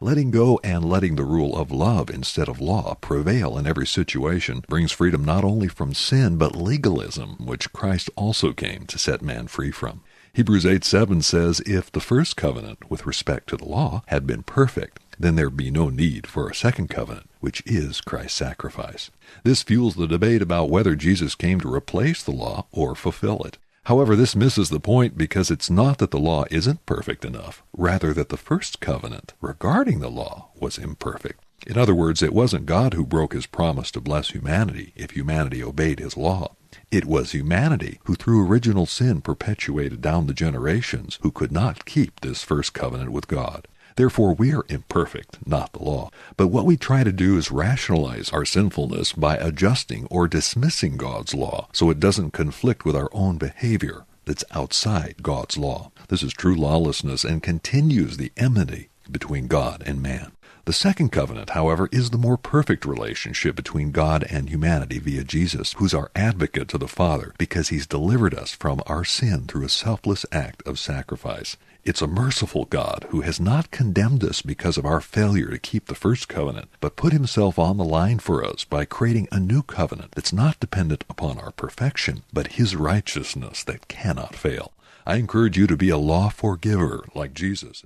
Letting go and letting the rule of love instead of law prevail in every situation brings freedom not only from sin but legalism, which Christ also came to set man free from. Hebrews 8:7 says, if the first covenant with respect to the law had been perfect, then there be no need for a second covenant, which is Christ's sacrifice. This fuels the debate about whether Jesus came to replace the law or fulfill it. However, this misses the point because it's not that the law isn't perfect enough, rather that the first covenant regarding the law was imperfect. In other words, it wasn't God who broke his promise to bless humanity if humanity obeyed his law. It was humanity who through original sin perpetuated down the generations who could not keep this first covenant with God. Therefore, we are imperfect, not the law. But what we try to do is rationalize our sinfulness by adjusting or dismissing God's law so it doesn't conflict with our own behavior that's outside God's law. This is true lawlessness and continues the enmity between God and man. The second covenant, however, is the more perfect relationship between God and humanity via Jesus, who's our advocate to the Father because he's delivered us from our sin through a selfless act of sacrifice. It's a merciful God who has not condemned us because of our failure to keep the first covenant, but put himself on the line for us by creating a new covenant that's not dependent upon our perfection, but his righteousness that cannot fail. I encourage you to be a law forgiver like Jesus.